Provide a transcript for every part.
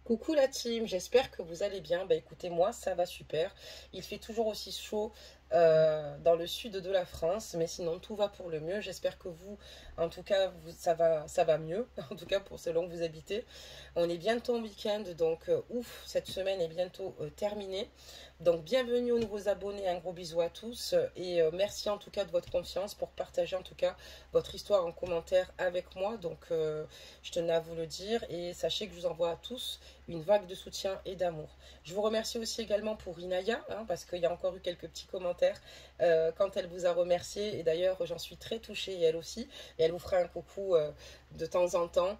Coucou la team, j'espère que vous allez bien. Bah écoutez, moi ça va super. Il fait toujours aussi chaud dans le sud de la France, mais sinon tout va pour le mieux. J'espère que vous, en tout cas, ça va mieux. En tout cas pour selon que vous habitez. On est bientôt en week-end, donc ouf, cette semaine est bientôt terminée. Donc bienvenue aux nouveaux abonnés, un gros bisou à tous et merci en tout cas de votre confiance pour partager en tout cas votre histoire en commentaire avec moi. Donc je tenais à vous le dire et sachez que je vous envoie à tous une vague de soutien et d'amour. Je vous remercie aussi également pour Inaya, hein, parce qu'il y a encore eu quelques petits commentaires quand elle vous a remercié. Et d'ailleurs, j'en suis très touchée, et elle aussi. Et elle vous fera un coucou de temps en temps.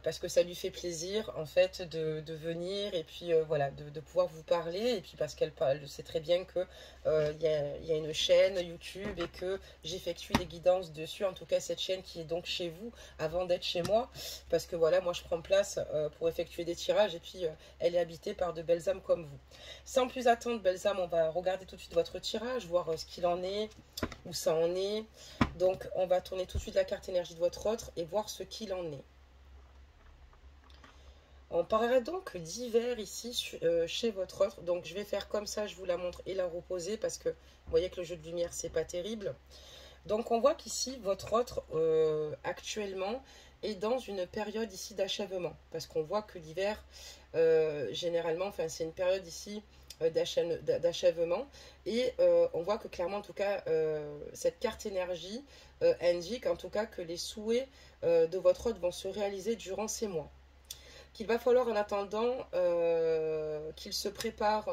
Parce que ça lui fait plaisir en fait de venir et puis voilà de pouvoir vous parler et puis parce qu'elle sait très bien que y a une chaîne YouTube et que j'effectue des guidances dessus, en tout cas cette chaîne qui est donc chez vous avant d'être chez moi, parce que voilà, moi je prends place pour effectuer des tirages et puis elle est habitée par de belles âmes comme vous. Sans plus attendre, belles âmes, on va regarder tout de suite votre tirage, voir ce qu'il en est, où ça en est. Donc on va tourner tout de suite la carte énergie de votre autre et voir ce qu'il en est. On parlera donc d'hiver ici chez votre autre. Donc je vais faire comme ça, je vous la montre et la reposer parce que vous voyez que le jeu de lumière c'est pas terrible. Donc on voit qu'ici votre autre actuellement est dans une période ici d'achèvement. Parce qu'on voit que l'hiver généralement, enfin c'est une période ici d'achèvement. Et on voit que clairement en tout cas cette carte énergie indique en tout cas que les souhaits de votre autre vont se réaliser durant ces mois, qu'il va falloir en attendant qu'il se prépare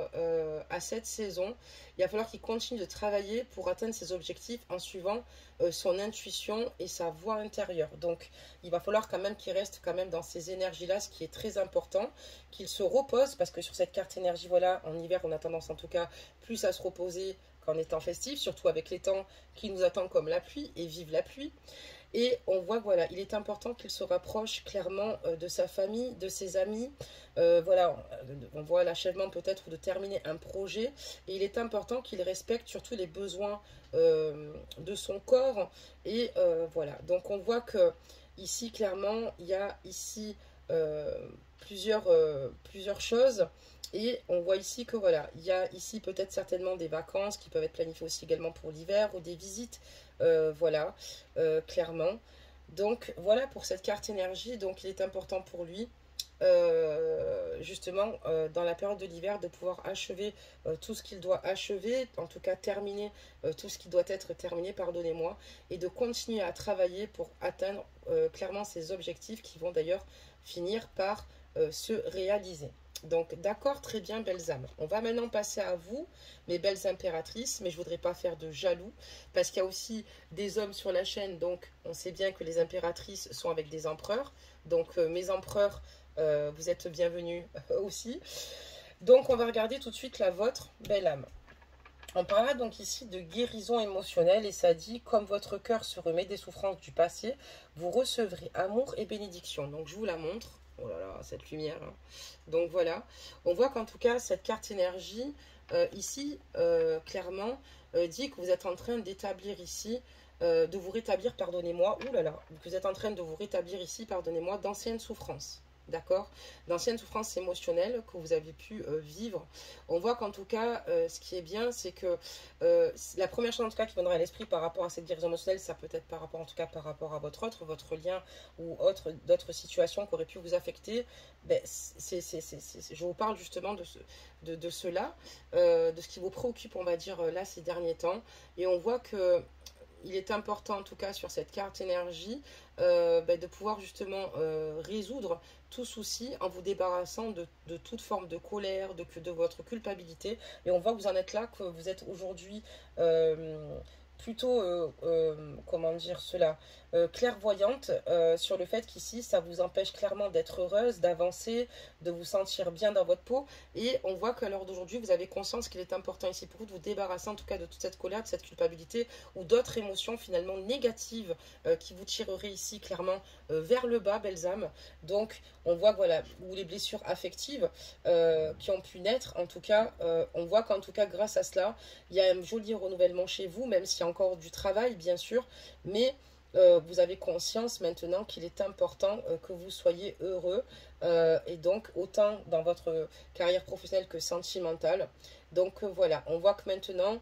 à cette saison. Il va falloir qu'il continue de travailler pour atteindre ses objectifs en suivant son intuition et sa voix intérieure. Donc il va falloir quand même qu'il reste quand même dans ces énergies-là, ce qui est très important, qu'il se repose, parce que sur cette carte énergie, voilà, en hiver, on a tendance en tout cas plus à se reposer qu'en étant festif, surtout avec les temps qui nous attendent comme la pluie, et vive la pluie. Et on voit que voilà, il est important qu'il se rapproche clairement de sa famille, de ses amis. Voilà, on voit l'achèvement peut-être de terminer un projet. Et il est important qu'il respecte surtout les besoins de son corps. Et voilà, donc on voit que ici, clairement, il y a ici plusieurs choses. Et on voit ici que voilà, il y a ici peut-être certainement des vacances qui peuvent être planifiées aussi également pour l'hiver ou des visites, voilà, clairement. Donc voilà pour cette carte énergie. Donc il est important pour lui, justement, dans la période de l'hiver, de pouvoir achever tout ce qu'il doit achever, en tout cas terminer tout ce qui doit être terminé, pardonnez-moi, et de continuer à travailler pour atteindre clairement ses objectifs qui vont d'ailleurs finir par se réaliser. Donc d'accord, très bien, belles âmes. On va maintenant passer à vous, mes belles impératrices, mais je ne voudrais pas faire de jaloux, parce qu'il y a aussi des hommes sur la chaîne, donc on sait bien que les impératrices sont avec des empereurs. Donc mes empereurs, vous êtes bienvenus aussi. Donc on va regarder tout de suite la vôtre, belle âme. On parlera donc ici de guérison émotionnelle et ça dit, comme votre cœur se remet des souffrances du passé, vous recevrez amour et bénédiction. Donc je vous la montre. Oh là là, cette lumière. Hein. Donc voilà, on voit qu'en tout cas, cette carte énergie, ici, clairement, dit que vous êtes en train d'établir ici, de vous rétablir, pardonnez-moi, ouh là là, vous êtes en train de vous rétablir ici, pardonnez-moi, d'anciennes souffrances. D'accord, d'anciennes souffrances émotionnelles que vous avez pu vivre. On voit qu'en tout cas, ce qui est bien, c'est que la première chose en tout cas qui viendra à l'esprit par rapport à cette guérison émotionnelle, ça peut être par rapport en tout cas par rapport à votre lien ou d'autres situations qui auraient pu vous affecter. Ben, je vous parle justement de cela, de ce qui vous préoccupe, on va dire là ces derniers temps. Et on voit que il est important en tout cas sur cette carte énergie de pouvoir justement résoudre tout souci en vous débarrassant de toute forme de colère, de votre culpabilité. Et on voit que vous en êtes là, que vous êtes aujourd'hui plutôt, comment dire cela, clairvoyante sur le fait qu'ici, ça vous empêche clairement d'être heureuse, d'avancer, de vous sentir bien dans votre peau. Et on voit qu'à l'heure d'aujourd'hui, vous avez conscience qu'il est important ici pour vous de vous débarrasser en tout cas de toute cette colère, de cette culpabilité ou d'autres émotions finalement négatives qui vous tireraient ici clairement vers le bas, belles âmes. Donc, on voit que voilà, ou les blessures affectives qui ont pu naître, en tout cas, on voit qu'en tout cas, grâce à cela, il y a un joli renouvellement chez vous, même s'il y a encore du travail, bien sûr, mais vous avez conscience maintenant qu'il est important que vous soyez heureux et donc autant dans votre carrière professionnelle que sentimentale. Donc voilà, on voit que maintenant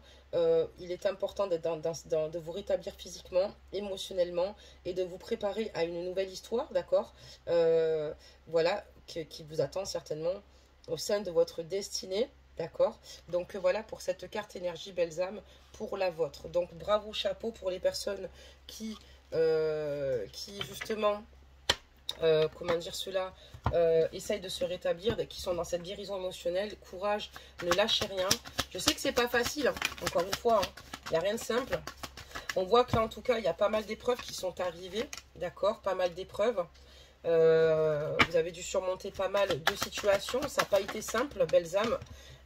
il est important de vous rétablir physiquement, émotionnellement et de vous préparer à une nouvelle histoire, d'accord. Voilà, qui vous attend certainement au sein de votre destinée. D'accord. Donc voilà pour cette carte énergie Belsame pour la vôtre. Donc bravo, chapeau pour les personnes qui justement, comment dire cela, essayent de se rétablir, qui sont dans cette guérison émotionnelle. Courage, ne lâchez rien. Je sais que c'est pas facile, hein. Encore une fois, il n'y a rien de simple. On voit que là, en tout cas, il y a pas mal d'épreuves qui sont arrivées. D'accord, pas mal d'épreuves. Vous avez dû surmonter pas mal de situations. Ça n'a pas été simple, belles âmes.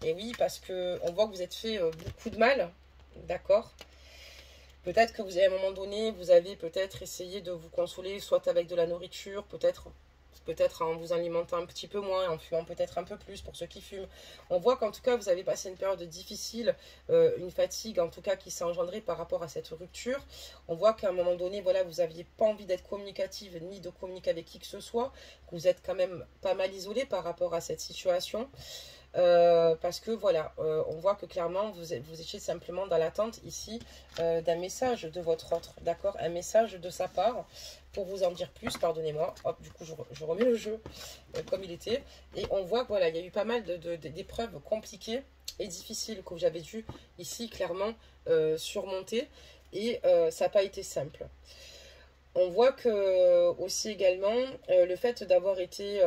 Et oui, parce que on voit que vous êtes fait beaucoup de mal. D'accord. Peut-être que vous, à un moment donné, vous avez peut-être essayé de vous consoler, soit avec de la nourriture, peut-être en vous alimentant un petit peu moins, en fumant peut-être un peu plus pour ceux qui fument. On voit qu'en tout cas, vous avez passé une période difficile, une fatigue en tout cas qui s'est engendrée par rapport à cette rupture. On voit qu'à un moment donné, voilà, vous n'aviez pas envie d'être communicative ni de communiquer avec qui que ce soit. Que vous êtes quand même pas mal isolé par rapport à cette situation. Parce que voilà, on voit que clairement vous étiez simplement dans l'attente ici d'un message de votre autre, d'accord, un message de sa part. Pour vous en dire plus, pardonnez-moi, hop, du coup je remets le jeu comme il était, et on voit que voilà, il y a eu pas mal d'épreuves compliquées et difficiles que j'avais dû ici clairement surmonter, et ça n'a pas été simple. On voit que aussi également le fait d'avoir été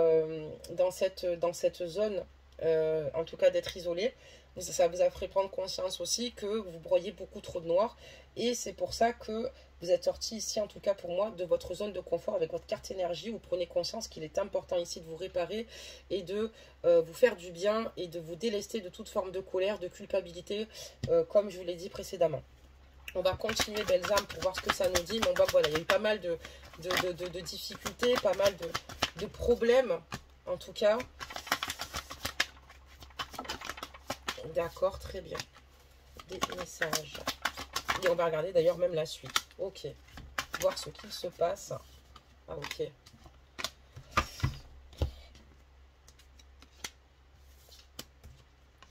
dans cette zone, en tout cas d'être isolé, ça vous a fait prendre conscience aussi que vous broyez beaucoup trop de noir, et c'est pour ça que vous êtes sorti ici, en tout cas pour moi, de votre zone de confort avec votre carte énergie. Vous prenez conscience qu'il est important ici de vous réparer et de vous faire du bien et de vous délester de toute forme de colère, de culpabilité, comme je vous l'ai dit précédemment. On va continuer, belles âmes, pour voir ce que ça nous dit. Mais on voit que voilà, il y a eu pas mal de difficultés, pas mal de problèmes, en tout cas. D'accord, très bien. Des messages. Et on va regarder d'ailleurs même la suite. Ok. Voir ce qu'il se passe. Ah, ok.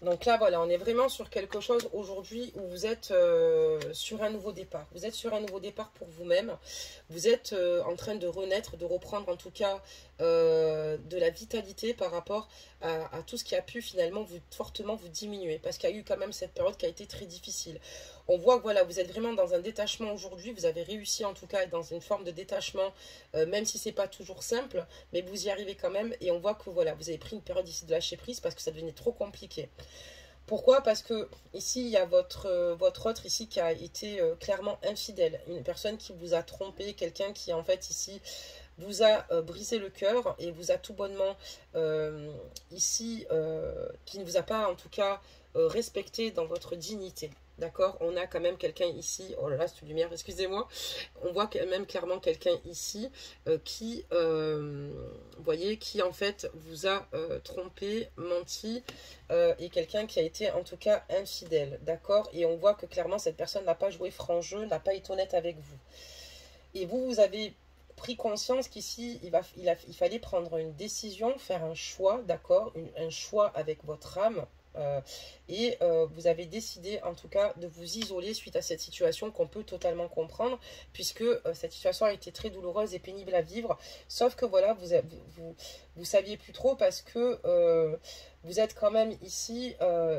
Donc là, voilà, on est vraiment sur quelque chose aujourd'hui où vous êtes sur un nouveau départ. Vous êtes sur un nouveau départ pour vous-même. Vous êtes en train de renaître, de reprendre en tout cas de la vitalité par rapport à tout ce qui a pu finalement fortement vous diminuer. Parce qu'il y a eu quand même cette période qui a été très difficile. On voit que voilà, vous êtes vraiment dans un détachement aujourd'hui. Vous avez réussi en tout cas à être dans une forme de détachement, même si c'est pas toujours simple, mais vous y arrivez quand même. Et on voit que voilà, vous avez pris une période ici de lâcher prise parce que ça devenait trop compliqué. Pourquoi? Parce que ici, il y a votre autre ici qui a été clairement infidèle. Une personne qui vous a trompé, quelqu'un qui en fait ici vous a brisé le cœur et vous a tout bonnement ici, qui ne vous a pas en tout cas respecté dans votre dignité. D'accord, on a quand même quelqu'un ici, oh là là, c'est une lumière, excusez-moi, on voit quand même clairement quelqu'un ici qui, vous voyez, qui en fait vous a trompé, menti, et quelqu'un qui a été en tout cas infidèle, d'accord, et on voit que clairement cette personne n'a pas joué franc jeu, n'a pas été honnête avec vous. Et vous avez pris conscience qu'ici, il fallait prendre une décision, faire un choix, d'accord, un choix avec votre âme. Vous avez décidé en tout cas de vous isoler suite à cette situation qu'on peut totalement comprendre, puisque cette situation a été très douloureuse et pénible à vivre, sauf que voilà, vous saviez plus trop parce que vous êtes quand même ici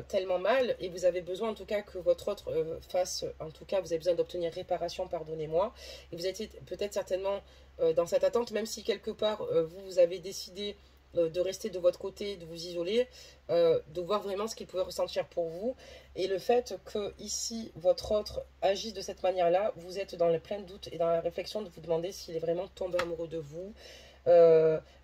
tellement mal, et vous avez besoin en tout cas que votre autre fasse, en tout cas vous avez besoin d'obtenir réparation, pardonnez-moi, et vous étiez peut-être certainement dans cette attente, même si quelque part vous avez décidé de rester de votre côté, de vous isoler, de voir vraiment ce qu'il pouvait ressentir pour vous. Et le fait que ici votre autre agisse de cette manière-là, vous êtes dans le plein de doute et dans la réflexion de vous demander s'il est vraiment tombé amoureux de vous,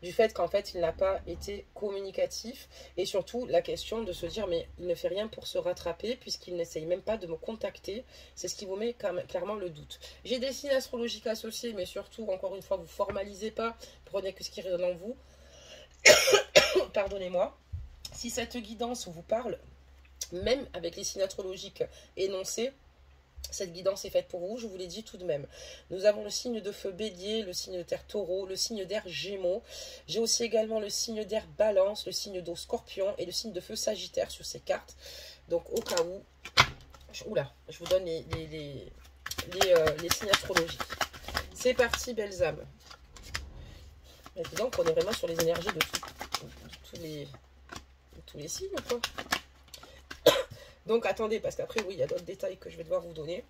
du fait qu'en fait il n'a pas été communicatif, et surtout la question de se dire mais il ne fait rien pour se rattraper puisqu'il n'essaye même pas de me contacter. C'est ce qui vous met clairement le doute. J'ai des signes astrologiques associés, mais surtout encore une fois vous formalisez pas, prenez que ce qui résonne en vous. Pardonnez-moi. Si cette guidance vous parle, même avec les signes astrologiques énoncés, Cette guidance est faite pour vous, je vous l'ai dit tout de même. Nous avons le signe de feu Bélier, le signe de terre Taureau, le signe d'air Gémeaux. J'ai aussi également le signe d'air Balance, le signe d'eau Scorpion et le signe de feu Sagittaire sur ces cartes. Donc au cas où, oula, je vous donne les signes astrologiques. C'est parti, belles âmes. Donc on est vraiment sur les énergies de tous les signes, quoi. Donc attendez, parce qu'après, oui, il y a d'autres détails que je vais devoir vous donner.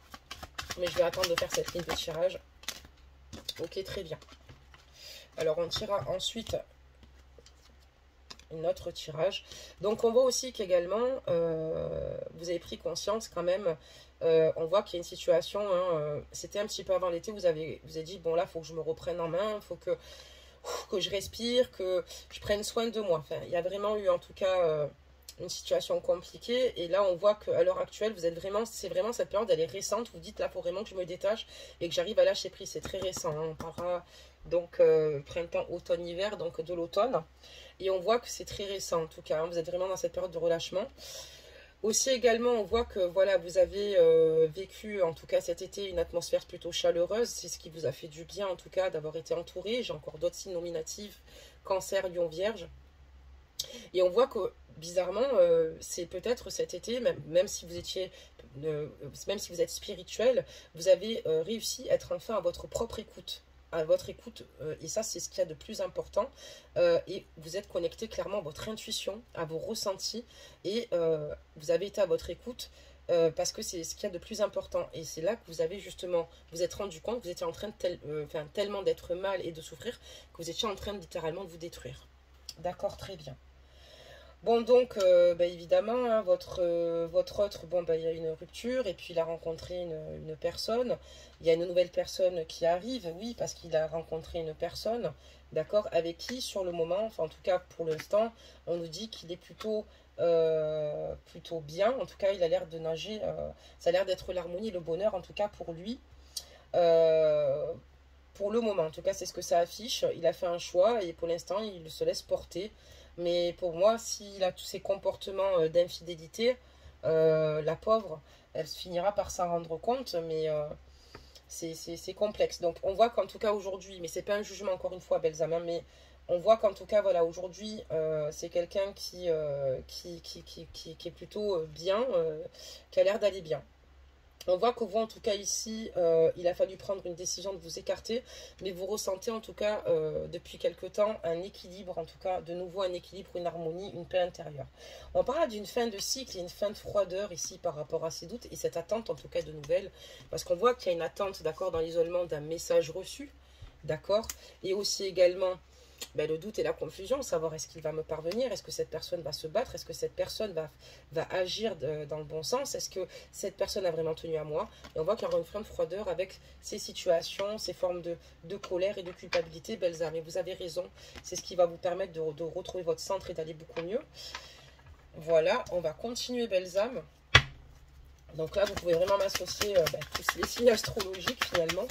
Mais je vais attendre de faire cette ligne de tirage. Ok, très bien. Alors on tirera ensuite un autre tirage. Donc on voit aussi qu'également, vous avez pris conscience quand même. On voit qu'il y a une situation, hein, c'était un petit peu avant l'été, vous avez dit, bon là, il faut que je me reprenne en main, il faut que je respire, que je prenne soin de moi. Enfin, il y a vraiment eu en tout cas une situation compliquée. Et là, on voit qu'à l'heure actuelle, vous êtes vraiment, c'est vraiment cette période, elle est récente. Vous dites là, il faut vraiment que je me détache et que j'arrive à lâcher prise. C'est très récent. Hein. On parlera donc printemps, automne, hiver, donc de l'automne. Et on voit que c'est très récent en tout cas. Hein. Vous êtes vraiment dans cette période de relâchement. Aussi également, on voit que voilà, vous avez vécu, en tout cas cet été, une atmosphère plutôt chaleureuse. C'est ce qui vous a fait du bien, en tout cas, d'avoir été entouré. J'ai encore d'autres signes nominatifs, Cancer, Lion, Vierge. Et on voit que, bizarrement, c'est peut-être cet été, même si vous étiez, même si vous êtes spirituel, vous avez réussi à être enfin à votre propre écoute. À votre écoute, et ça c'est ce qu'il y a de plus important, et vous êtes connecté clairement à votre intuition, à vos ressentis, et vous avez été à votre écoute parce que c'est ce qu'il y a de plus important, et c'est là que vous avez justement, vous êtes rendu compte que vous étiez en train de tellement d'être mal et de souffrir, que vous étiez en train de littéralement de vous détruire. D'accord, très bien. Bon, donc, évidemment, hein, votre autre, bon, il y a une rupture, et puis il a rencontré une personne. Il y a une nouvelle personne qui arrive, oui, parce qu'il a rencontré une personne, d'accord, avec qui, sur le moment, enfin, en tout cas, pour l'instant, on nous dit qu'il est plutôt bien. En tout cas, il a l'air de nager, ça a l'air d'être l'harmonie, le bonheur, en tout cas, pour lui. Pour le moment, en tout cas, c'est ce que ça affiche. Il a fait un choix, et pour l'instant, il se laisse porter. Mais pour moi, s'il a tous ces comportements d'infidélité, la pauvre, elle finira par s'en rendre compte, mais c'est complexe. Donc on voit qu'en tout cas aujourd'hui, mais c'est pas un jugement encore une fois, Belzama, mais on voit qu'en tout cas, voilà, aujourd'hui, c'est quelqu'un qui est plutôt bien, qui a l'air d'aller bien. On voit que vous, en tout cas ici, il a fallu prendre une décision de vous écarter, mais vous ressentez en tout cas depuis quelque temps un équilibre, en tout cas de nouveau un équilibre, une harmonie, une paix intérieure. On parle d'une fin de cycle et une fin de froideur ici par rapport à ces doutes et cette attente en tout cas de nouvelles, parce qu'on voit qu'il y a une attente, d'accord, dans l'isolement d'un message reçu, d'accord, et aussi également le doute et la confusion, savoir est-ce qu'il va me parvenir, est-ce que cette personne va se battre, est-ce que cette personne va agir dans le bon sens, est-ce que cette personne a vraiment tenu à moi. Et on voit qu'il y aura une fin de froideur avec ces situations, ces formes de colère et de culpabilité, belles âmes. Et vous avez raison, c'est ce qui va vous permettre de retrouver votre centre et d'aller beaucoup mieux. Voilà, on va continuer, belles âmes. Donc là, vous pouvez vraiment m'associer tous les signes astrologiques finalement.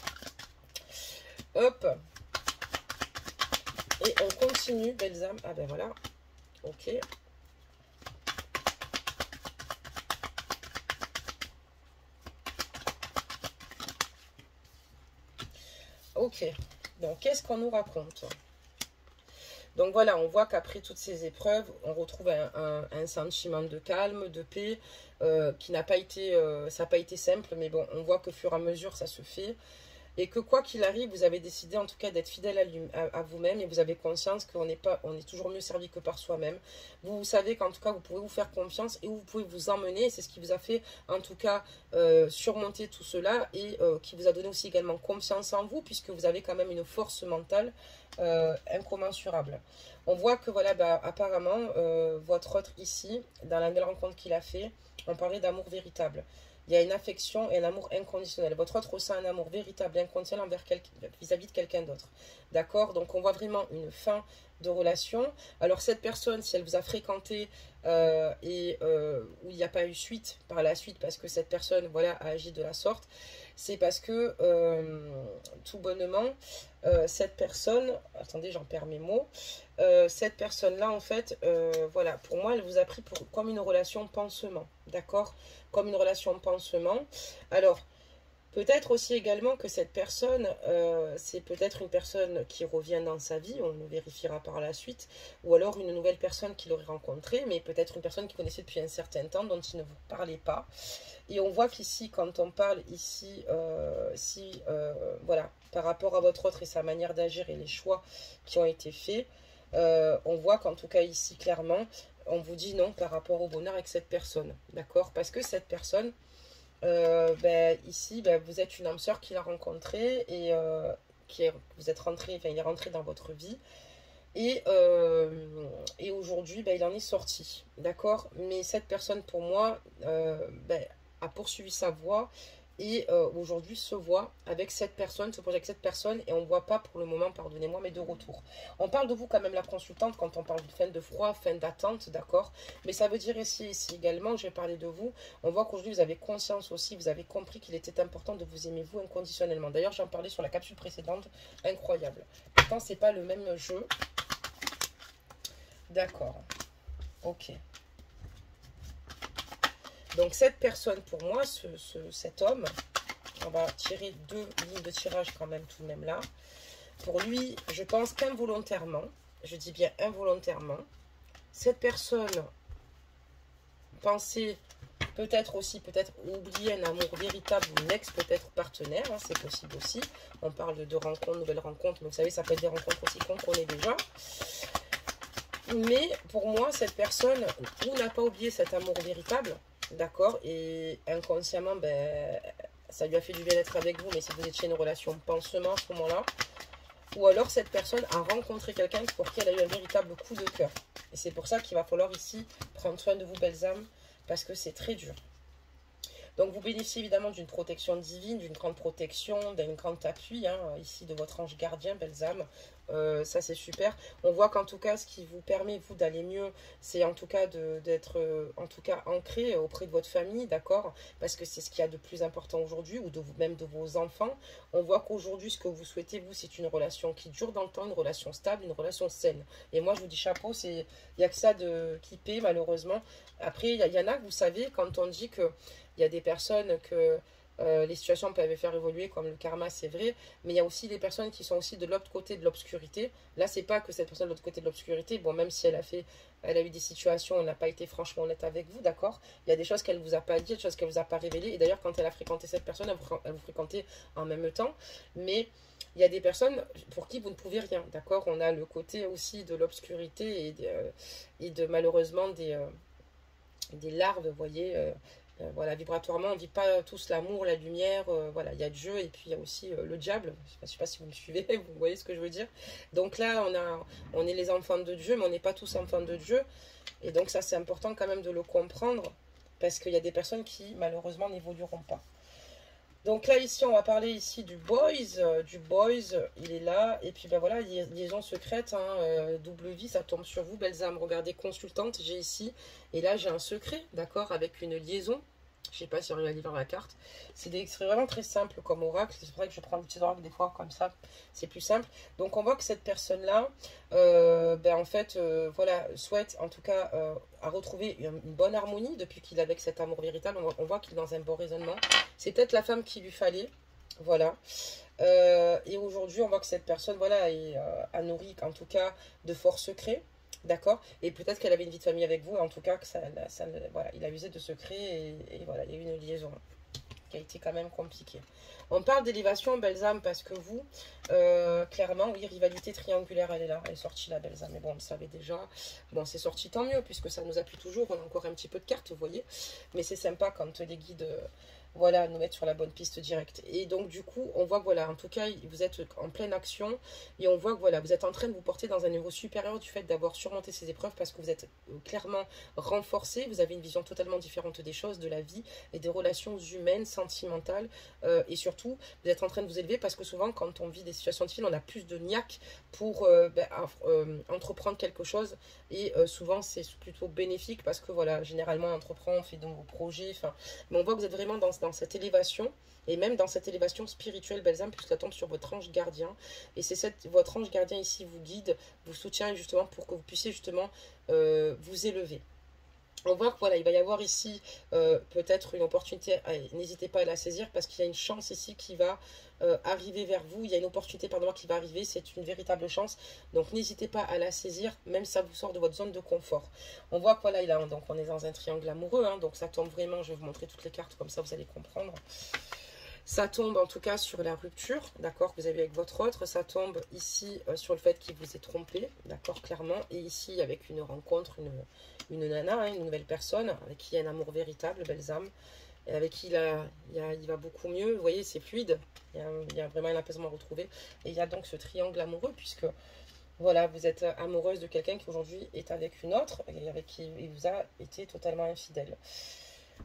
Hop. Et on continue, belles âmes. Ah ben voilà. Ok. Ok. Donc, qu'est-ce qu'on nous raconte? Donc voilà, on voit qu'après toutes ces épreuves, on retrouve un sentiment de calme, de paix, qui n'a pas été, ça n'a pas été simple, mais bon, on voit qu'au fur et à mesure, ça se fait. Et que quoi qu'il arrive, vous avez décidé en tout cas d'être fidèle à vous-même et vous avez conscience qu'on on est toujours mieux servi que par soi-même. Vous savez qu'en tout cas, vous pouvez vous faire confiance et vous pouvez vous emmener. C'est ce qui vous a fait en tout cas surmonter tout cela et qui vous a donné aussi également confiance en vous puisque vous avez quand même une force mentale incommensurable. On voit que voilà, apparemment, votre autre ici, dans la nouvelle rencontre qu'il a fait, on parlait d'amour véritable. Il y a une affection et un amour inconditionnel. Votre autre ressent un amour véritable et inconditionnel vis-à-vis de quelqu'un d'autre. D'accord? Donc, on voit vraiment une fin de relation. Alors, cette personne, si elle vous a fréquenté où il n'y a pas eu suite par la suite, parce que cette personne, voilà, a agi de la sorte, c'est parce que, tout bonnement, cette personne... Attendez, j'en perds mes mots. Cette personne-là, en fait, voilà, pour moi, elle vous a pris comme une relation pansement. D'accord? Comme une relation pansement. Alors, Peut-être aussi également que cette personne, c'est peut-être une personne qui revient dans sa vie, on le vérifiera par la suite, ou alors une nouvelle personne qu'il aurait rencontrée, mais peut-être une personne qu'il connaissait depuis un certain temps, dont il ne vous parlait pas. Et on voit qu'ici, quand on parle ici, voilà, par rapport à votre autre et sa manière d'agir et les choix qui ont été faits, on voit qu'en tout cas ici, clairement, on vous dit non par rapport au bonheur avec cette personne, d'accord? Parce que cette personne, ici, vous êtes une âme sœur qu'il a rencontrée et vous êtes rentré, enfin, il est rentré dans votre vie. Et aujourd'hui, il en est sorti, d'accord? Mais cette personne, pour moi, a poursuivi sa voie et aujourd'hui se voit avec cette personne, se projette avec cette personne et on ne voit pas pour le moment, pardonnez-moi, mais de retour. On parle de vous quand même la consultante quand on parle de fin de froid, fin d'attente, d'accord? Mais ça veut dire ici également, je vais parler de vous, on voit qu'aujourd'hui vous avez conscience aussi, vous avez compris qu'il était important de vous aimer vous inconditionnellement. D'ailleurs, j'en parlais sur la capsule précédente, incroyable. Pourtant, c'est pas le même jeu. D'accord, ok. Donc cette personne, pour moi, cet homme, on va tirer 2 lignes de tirage quand même tout de même là. Pour lui, je pense qu'involontairement, je dis bien involontairement, cette personne pensait peut-être aussi, peut-être oublier un amour véritable ou un ex peut-être partenaire, hein, c'est possible aussi. On parle de rencontres, nouvelles rencontres, mais vous savez, ça peut être des rencontres aussi qu'on connaît déjà. Mais pour moi, cette personne, ou n'a pas oublié cet amour véritable, d'accord, et inconsciemment, ça lui a fait du bien d'être avec vous, mais si vous étiez une relation pansement à ce moment-là, ou alors cette personne a rencontré quelqu'un pour qui elle a eu un véritable coup de cœur. Et c'est pour ça qu'il va falloir ici prendre soin de vous, belles âmes, parce que c'est très dur. Donc vous bénéficiez évidemment d'une protection divine, d'une grande protection, d'un grand appui, hein, ici de votre ange gardien, belles âmes. Ça c'est super. On voit qu'en tout cas ce qui vous permet vous d'aller mieux, c'est en tout cas d'être en tout cas ancré auprès de votre famille, d'accord? Parce que c'est ce qu'il y a de plus important aujourd'hui, ou de vous même de vos enfants. On voit qu'aujourd'hui ce que vous souhaitez vous, c'est une relation qui dure dans le temps, une relation stable, une relation saine. Et moi je vous dis chapeau, il n'y a que ça qui paie malheureusement. Après il y en a que vous savez quand on dit que il y a des personnes que les situations peuvent faire évoluer, comme le karma, c'est vrai. Mais il y a aussi des personnes qui sont aussi de l'autre côté de l'obscurité. Là, c'est pas que cette personne de l'autre côté de l'obscurité, bon, même si elle a eu des situations, elle n'a pas été franchement honnête avec vous, d'accord? Il y a des choses qu'elle ne vous a pas dit, des choses qu'elle ne vous a pas révélées. Et d'ailleurs, quand elle a fréquenté cette personne, elle vous fréquentait en même temps. Mais il y a des personnes pour qui vous ne pouvez rien, d'accord? On a le côté aussi de l'obscurité et de malheureusement des larves, vous voyez. Voilà, vibratoirement, on ne vit pas tous l'amour, la lumière, voilà, il y a Dieu et puis il y a aussi le diable. Je ne sais pas si vous me suivez, vous voyez ce que je veux dire. Donc là, on est les enfants de Dieu, mais on n'est pas tous enfants de Dieu. Et donc ça, c'est important quand même de le comprendre, parce qu'il y a des personnes qui, malheureusement, n'évolueront pas. Donc là, ici, on va parler ici du boys, il est là. Et puis, voilà, liaison secrète, hein, double vie, ça tombe sur vous, belles âmes. Regardez, consultante, j'ai ici. Et là, j'ai un secret, d'accord, avec une liaison. Je sais pas si on va lire la carte. C'est vraiment très simple comme oracle. C'est vrai que je prends des petits oracles des fois comme ça. C'est plus simple. Donc on voit que cette personne-là, en fait, voilà, souhaite en tout cas à retrouver une bonne harmonie depuis qu'il est avec cet amour véritable. On voit qu'il est dans un bon raisonnement. C'est peut-être la femme qu'il lui fallait. Voilà. Et aujourd'hui, on voit que cette personne, voilà, a nourri en tout cas de forts secrets. D'accord. Et peut-être qu'elle avait une vie de famille avec vous. En tout cas, voilà, il a usé de secrets et voilà, il y a eu une liaison qui a été quand même compliquée. On parle d'élévation, belles âmes, parce que vous, clairement, oui, rivalité triangulaire, elle est là. Elle est sortie, la belles âmes. Mais bon, on le savait déjà. Bon, c'est sorti, tant mieux, puisque ça nous appuie toujours. On a encore un petit peu de cartes, vous voyez. Mais c'est sympa quand les guides... voilà, nous mettre sur la bonne piste directe. Et donc, du coup, on voit que, voilà, en tout cas, vous êtes en pleine action. Et on voit que, voilà, vous êtes en train de vous porter dans un niveau supérieur du fait d'avoir surmonté ces épreuves parce que vous êtes clairement renforcé. Vous avez une vision totalement différente des choses, de la vie et des relations humaines, sentimentales. Et surtout, vous êtes en train de vous élever parce que souvent, quand on vit des situations difficiles, on a plus de niaque pour entreprendre quelque chose. Et souvent, c'est plutôt bénéfique parce que, voilà, généralement, on entreprend, on fait de nouveaux projets. Enfin, mais on voit que vous êtes vraiment dans cette élévation, et même dans cette élévation spirituelle, belles âmes, puisqu'elle tombe sur votre ange gardien. Et c'est votre ange gardien ici vous guide, vous soutient justement pour que vous puissiez justement vous élever. On voit que voilà, il va y avoir ici peut-être une opportunité, n'hésitez pas à la saisir parce qu'il y a une chance ici qui va arriver vers vous, il y a une opportunité pardon, qui va arriver, c'est une véritable chance, donc n'hésitez pas à la saisir, même si ça vous sort de votre zone de confort. On voit que voilà, donc on est dans un triangle amoureux, hein, donc ça tombe vraiment, je vais vous montrer toutes les cartes comme ça vous allez comprendre. Ça tombe en tout cas sur la rupture, d'accord, que vous avez avec votre autre. Ça tombe ici sur le fait qu'il vous ait trompé, d'accord, clairement. Et ici avec une rencontre, une nana, hein, une nouvelle personne, avec qui il y a un amour véritable, belles âmes. Et avec qui il va beaucoup mieux. Vous voyez, c'est fluide. Il y a vraiment un apaisement retrouvé. Et il y a donc ce triangle amoureux, puisque voilà, vous êtes amoureuse de quelqu'un qui aujourd'hui est avec une autre, et avec qui il vous a été totalement infidèle.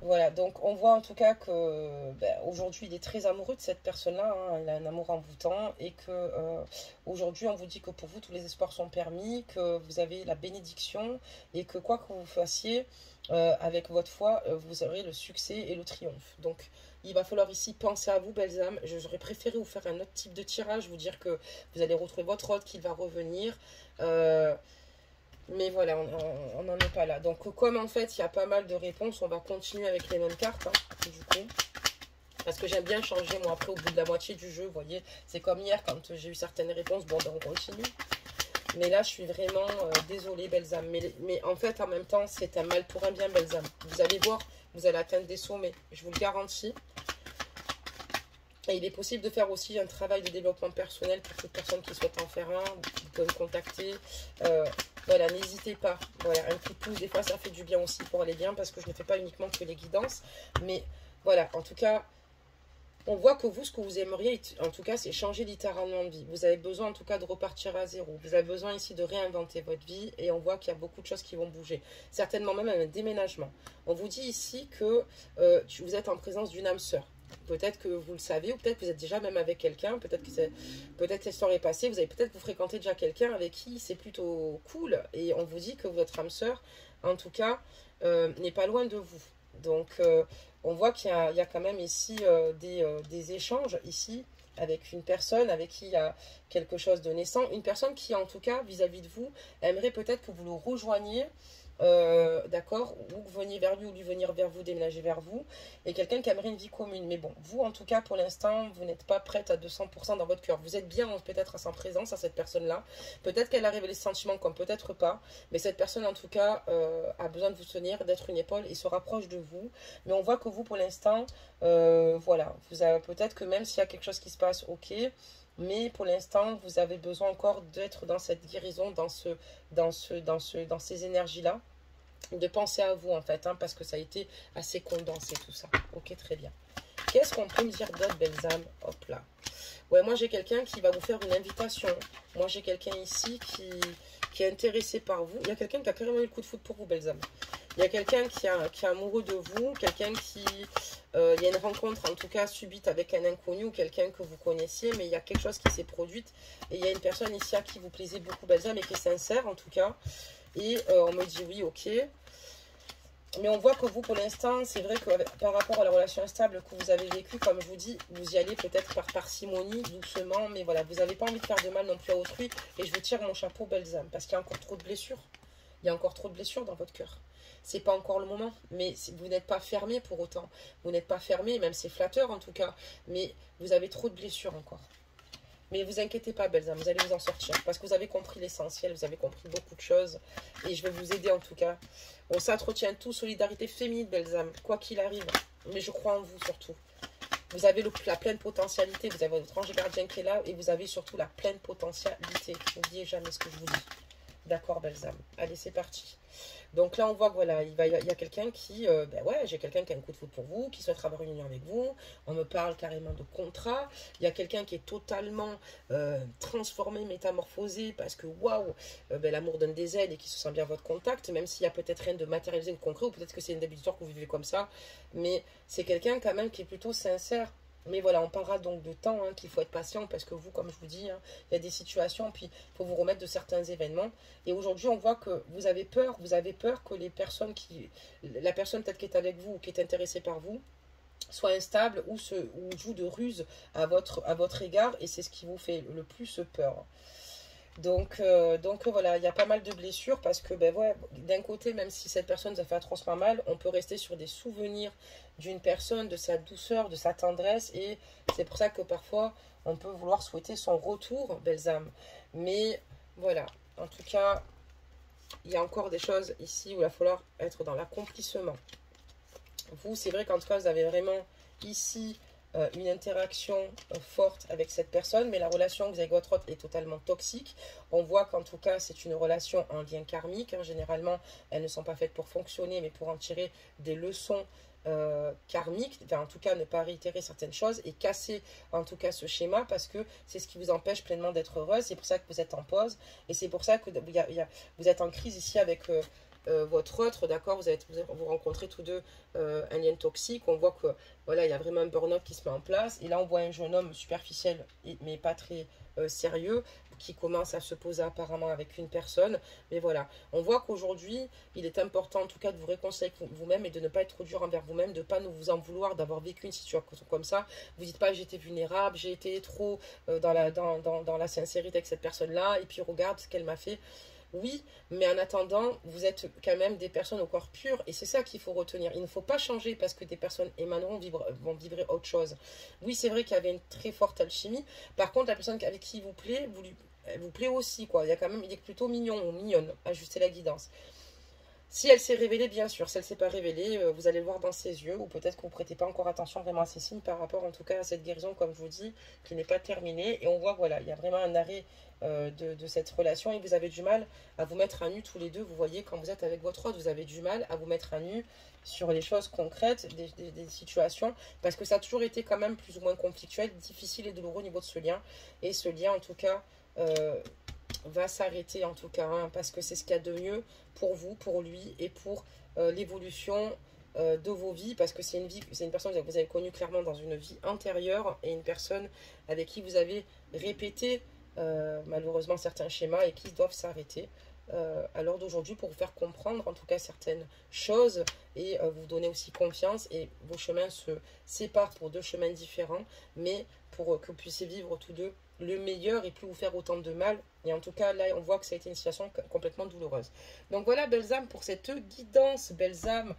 Voilà, donc on voit en tout cas que aujourd'hui il est très amoureux de cette personne-là, hein, il a un amour envoûtant et que aujourd'hui on vous dit que pour vous tous les espoirs sont permis, que vous avez la bénédiction et que quoi que vous fassiez avec votre foi, vous aurez le succès et le triomphe. Donc il va falloir ici penser à vous, belles âmes. J'aurais préféré vous faire un autre type de tirage, vous dire que vous allez retrouver votre autre, qu'il va revenir. Mais voilà, on n'en est pas là. Donc comme en fait il y a pas mal de réponses, on va continuer avec les mêmes cartes, hein, du coup. Parce que j'aime bien changer, moi après au bout de la moitié du jeu, vous voyez. C'est comme hier quand j'ai eu certaines réponses, bon ben on continue. Mais là je suis vraiment désolée belles âmes. Mais en fait en même temps c'est un mal pour un bien belles âmes. Vous allez voir, vous allez atteindre des sommets, je vous le garantis. Et il est possible de faire aussi un travail de développement personnel pour toute personne qui souhaite en faire un. Vous pouvez me contacter. Voilà, n'hésitez pas. Voilà, un coup de pouce, des fois ça fait du bien aussi pour aller bien parce que je ne fais pas uniquement que les guidances. Mais voilà, en tout cas, on voit que vous, ce que vous aimeriez, en tout cas, c'est changer littéralement de vie. Vous avez besoin en tout cas de repartir à zéro. Vous avez besoin ici de réinventer votre vie et on voit qu'il y a beaucoup de choses qui vont bouger. Certainement même un déménagement. On vous dit ici que vous êtes en présence d'une âme sœur. Peut-être que vous le savez, ou peut-être que vous êtes déjà même avec quelqu'un, peut-être l'histoire est passée, vous avez peut-être vous fréquentez déjà quelqu'un avec qui c'est plutôt cool, et on vous dit que votre âme sœur, en tout cas, n'est pas loin de vous. Donc, on voit qu'il y a quand même ici des échanges, ici, avec une personne avec qui il y a quelque chose de naissant, une personne qui, en tout cas, vis-à-vis de vous, aimerait peut-être que vous le rejoigniez, d'accord, ou que vous veniez vers lui ou lui venir vers vous, déménager vers vous, et quelqu'un qui aimerait une vie commune. Mais bon, vous en tout cas pour l'instant, vous n'êtes pas prête à 200% dans votre cœur. Vous êtes bien peut-être à sa présence, à cette personne-là. Peut-être qu'elle a révélé ce sentiment comme peut-être pas, mais cette personne en tout cas a besoin de vous tenir, d'être une épaule et se rapproche de vous. Mais on voit que vous pour l'instant, voilà, vous avez peut-être que même s'il y a quelque chose qui se passe, ok. Mais pour l'instant, vous avez besoin encore d'être dans cette guérison, dans ces énergies-là, de penser à vous en fait, hein, parce que ça a été assez condensé tout ça. Ok, très bien. Qu'est-ce qu'on peut me dire d'autre, belles âmes? Hop là. Ouais, moi j'ai quelqu'un qui va vous faire une invitation. Moi j'ai quelqu'un ici qui est intéressé par vous. Il y a quelqu'un qui a carrément eu le coup de foudre pour vous, belles âmes. Il y a quelqu'un qui est amoureux de vous, quelqu'un qui... il y a une rencontre en tout cas subite avec un inconnu ou quelqu'un que vous connaissiez, mais il y a quelque chose qui s'est produite. Et il y a une personne ici à qui vous plaisez beaucoup, belles âmes, et qui est sincère en tout cas. Et on me dit oui, ok. Mais on voit que vous, pour l'instant, c'est vrai que par rapport à la relation instable que vous avez vécue, comme je vous dis, vous y allez peut-être par parcimonie, doucement, mais voilà, vous n'avez pas envie de faire de mal non plus à autrui. Et je vous tire mon chapeau, belles âmes, parce qu'il y a encore trop de blessures. Il y a encore trop de blessures dans votre cœur. C'est pas encore le moment, mais vous n'êtes pas fermé pour autant. Vous n'êtes pas fermé, même c'est flatteur en tout cas, mais vous avez trop de blessures encore. Mais vous inquiétez pas, belles âmes, vous allez vous en sortir. Parce que vous avez compris l'essentiel, vous avez compris beaucoup de choses. Et je vais vous aider en tout cas. On s'entretient tout, solidarité féminine, belles âmes, quoi qu'il arrive. Mais je crois en vous surtout. Vous avez la pleine potentialité, vous avez votre ange gardien qui est là. Et vous avez surtout la pleine potentialité. N'oubliez jamais ce que je vous dis. D'accord, belles âmes. Allez, c'est parti. Donc là, on voit que voilà, il y a quelqu'un qui, ouais, j'ai quelqu'un qui a un coup de foudre pour vous, qui souhaite avoir une union avec vous. On me parle carrément de contrat. Il y a quelqu'un qui est totalement transformé, métamorphosé, parce que waouh, l'amour donne des ailes et qui se sent bien à votre contact, même s'il y a peut-être rien de matérialisé, de concret, ou peut-être que c'est une début d'histoire que vous vivez comme ça. Mais c'est quelqu'un quand même qui est plutôt sincère. Mais voilà, on parlera donc de temps, hein, qu'il faut être patient parce que vous, comme je vous dis, hein, il y a des situations, puis il faut vous remettre de certains événements. Et aujourd'hui, on voit que vous avez peur que les personnes la personne peut-être qui est avec vous ou qui est intéressée par vous, soit instable ou joue de ruse à votre égard, et c'est ce qui vous fait le plus peur. Donc voilà, il y a pas mal de blessures parce que ben ouais, d'un côté, même si cette personne nous a fait atrocement mal, on peut rester sur des souvenirs d'une personne, de sa douceur, de sa tendresse, et c'est pour ça que parfois on peut vouloir souhaiter son retour, belles âmes. Mais voilà, en tout cas, il y a encore des choses ici où il va falloir être dans l'accomplissement. Vous, c'est vrai qu'en tout cas, vous avez vraiment ici une interaction forte avec cette personne, mais la relation que vous avez avec votre autre est totalement toxique. On voit qu'en tout cas, c'est une relation en lien karmique. Hein. Généralement, elles ne sont pas faites pour fonctionner, mais pour en tirer des leçons karmiques. Enfin, en tout cas, ne pas réitérer certaines choses et casser en tout cas ce schéma parce que c'est ce qui vous empêche pleinement d'être heureuse. C'est pour ça que vous êtes en pause et c'est pour ça que vous êtes en crise ici avec votre autre, d'accord, vous rencontrez tous deux un lien toxique, on voit que voilà, il y a vraiment un burn-out qui se met en place, et là on voit un jeune homme superficiel, mais pas très sérieux, qui commence à se poser apparemment avec une personne, mais voilà, on voit qu'aujourd'hui, il est important en tout cas de vous réconcilier avec vous-même et de ne pas être trop dur envers vous-même, de ne pas vous en vouloir d'avoir vécu une situation comme ça, vous dites pas j'étais vulnérable, j'ai été trop dans la sincérité avec cette personne-là, et puis regarde ce qu'elle m'a fait. Oui, mais en attendant, vous êtes quand même des personnes au corps pur et c'est ça qu'il faut retenir. Il ne faut pas changer parce que des personnes émaneront vont vibrer autre chose. Oui, c'est vrai qu'il y avait une très forte alchimie. Par contre, la personne avec qui il vous plaît, elle vous plaît aussi, quoi. Il y a quand même, il est plutôt mignon ou mignonne. Ajustez la guidance. Si elle s'est révélée, bien sûr. Si elle ne s'est pas révélée, vous allez le voir dans ses yeux. Ou peut-être que vous ne prêtez pas encore attention vraiment à ces signes par rapport, en tout cas, à cette guérison, comme je vous dis, qui n'est pas terminée. Et on voit, voilà, il y a vraiment un arrêt de cette relation. Et vous avez du mal à vous mettre à nu tous les deux. Vous voyez, quand vous êtes avec votre autre, vous avez du mal à vous mettre à nu sur les choses concrètes, des situations. Parce que ça a toujours été quand même plus ou moins conflictuel, difficile et douloureux au niveau de ce lien. Et ce lien, en tout cas... va s'arrêter en tout cas, hein, parce que c'est ce qu'il y a de mieux pour vous, pour lui et pour l'évolution de vos vies, parce que c'est une personne que vous avez connue clairement dans une vie antérieure et une personne avec qui vous avez répété malheureusement certains schémas et qui doivent s'arrêter à l'heure d'aujourd'hui pour vous faire comprendre en tout cas certaines choses et vous donner aussi confiance, et vos chemins se séparent pour deux chemins différents, mais pour que vous puissiez vivre tous deux le meilleur et plus vous faire autant de mal. Et en tout cas, là, on voit que ça a été une situation complètement douloureuse. Donc voilà, belles âmes, pour cette guidance, belles âmes,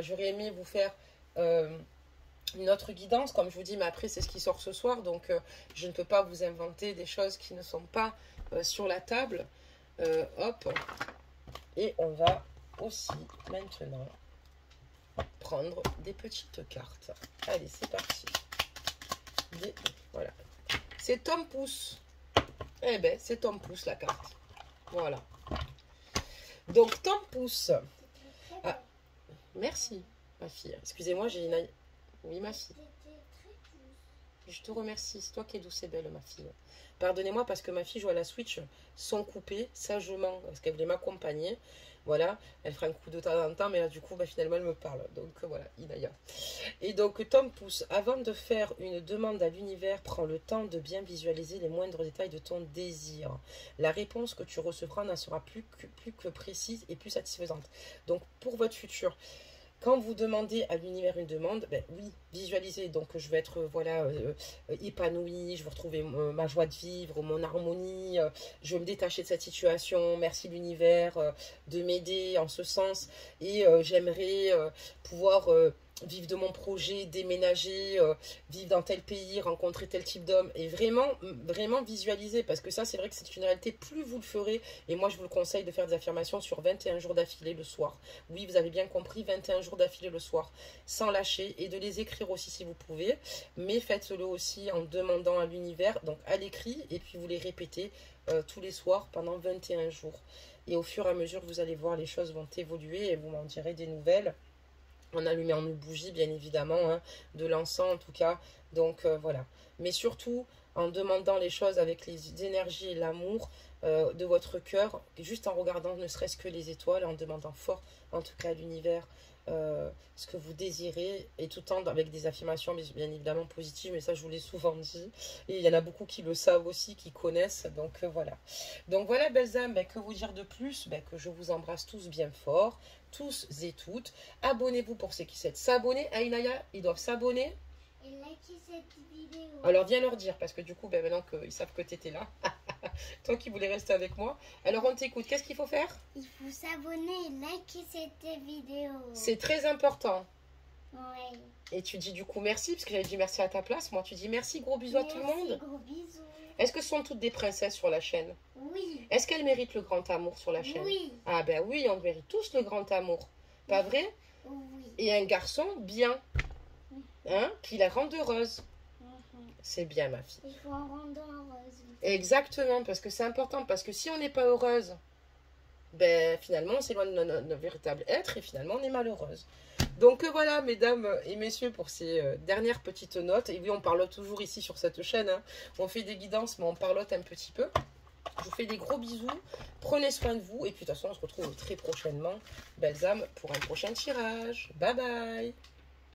j'aurais aimé vous faire une autre guidance, comme je vous dis, mais après, c'est ce qui sort ce soir. Donc, je ne peux pas vous inventer des choses qui ne sont pas sur la table. Hop. Et on va aussi maintenant prendre des petites cartes. Allez, c'est parti. Voilà. C'est Tom Pouce. Eh ben, c'est Tom Pouce la carte. Voilà. Donc, Tom Pouce. Ah, merci, ma fille. Excusez-moi, j'ai une... Oui, ma fille. Je te remercie. C'est toi qui es douce et belle, ma fille. Pardonnez-moi parce que ma fille joue à la Switch sans couper, sagement, parce qu'elle voulait m'accompagner. Voilà, elle fera un coup de temps en temps, mais là, du coup, bah, finalement, elle me parle. Donc, voilà, Inaya. Et donc, Tom Pouce, avant de faire une demande à l'univers, prends le temps de bien visualiser les moindres détails de ton désir. La réponse que tu recevras n'en sera plus que précise et plus satisfaisante. Donc, pour votre futur, quand vous demandez à l'univers une demande, ben oui, visualisez. Donc, je vais être voilà, épanouie, je vais retrouver ma joie de vivre, mon harmonie, je vais me détacher de cette situation. Merci l'univers de m'aider en ce sens. Et j'aimerais pouvoir vivre de mon projet, déménager, vivre dans tel pays, rencontrer tel type d'homme. Et vraiment, vraiment visualiser. Parce que ça, c'est vrai que c'est une réalité. Plus vous le ferez, et moi, je vous le conseille de faire des affirmations sur 21 jours d'affilée le soir. Oui, vous avez bien compris, 21 jours d'affilée le soir, sans lâcher, et de les écrire aussi si vous pouvez, mais faites-le aussi en demandant à l'univers, donc à l'écrit, et puis vous les répétez tous les soirs pendant 21 jours. Et au fur et à mesure, vous allez voir, les choses vont évoluer et vous m'en direz des nouvelles. En allumant une bougie, bien évidemment, hein, de l'encens en tout cas. Donc voilà. Mais surtout, en demandant les choses avec les énergies et l'amour de votre cœur, juste en regardant ne serait-ce que les étoiles, en demandant fort, en tout cas à l'univers, ce que vous désirez, et tout en avec des affirmations bien évidemment positives, mais ça je vous l'ai souvent dit, et il y en a beaucoup qui le savent aussi, qui connaissent, donc voilà. Donc voilà, belles âmes, ben, que vous dire de plus, ben, que je vous embrasse tous bien fort, tous et toutes. Abonnez-vous pour ceux qui souhaitent s'abonner. Aïnaya, ils doivent s'abonner. Et likez cette vidéo. Alors viens leur dire, parce que du coup, ben, maintenant qu'ils savent que tu étais là. Toi qui voulais rester avec moi. Alors on t'écoute, qu'est-ce qu'il faut faire? Il faut s'abonner et liker cette vidéo. C'est très important. Ouais. Et tu dis du coup merci, parce que j'avais dit merci à ta place. Moi tu dis merci, gros bisous à tout le monde. Gros bisous. Est-ce que ce sont toutes des princesses sur la chaîne? Oui. Est-ce qu'elles méritent le grand amour sur la chaîne? Oui. Ah ben oui, on mérite tous le grand amour. Pas vrai? Oui. Et un garçon bien, hein, qui la rende heureuse. Mhm. C'est bien ma fille. Il faut en rendre heureuse. Exactement, parce que c'est important. Parce que si on n'est pas heureuse, ben finalement on s'éloigne de notre véritable être et finalement on est malheureuse. Donc voilà, mesdames et messieurs, pour ces dernières petites notes. Et oui, on parlote toujours ici sur cette chaîne, hein. On fait des guidances, mais on parlote un petit peu. Je vous fais des gros bisous. Prenez soin de vous. Et puis de toute façon, on se retrouve très prochainement, belles âmes, pour un prochain tirage. Bye bye.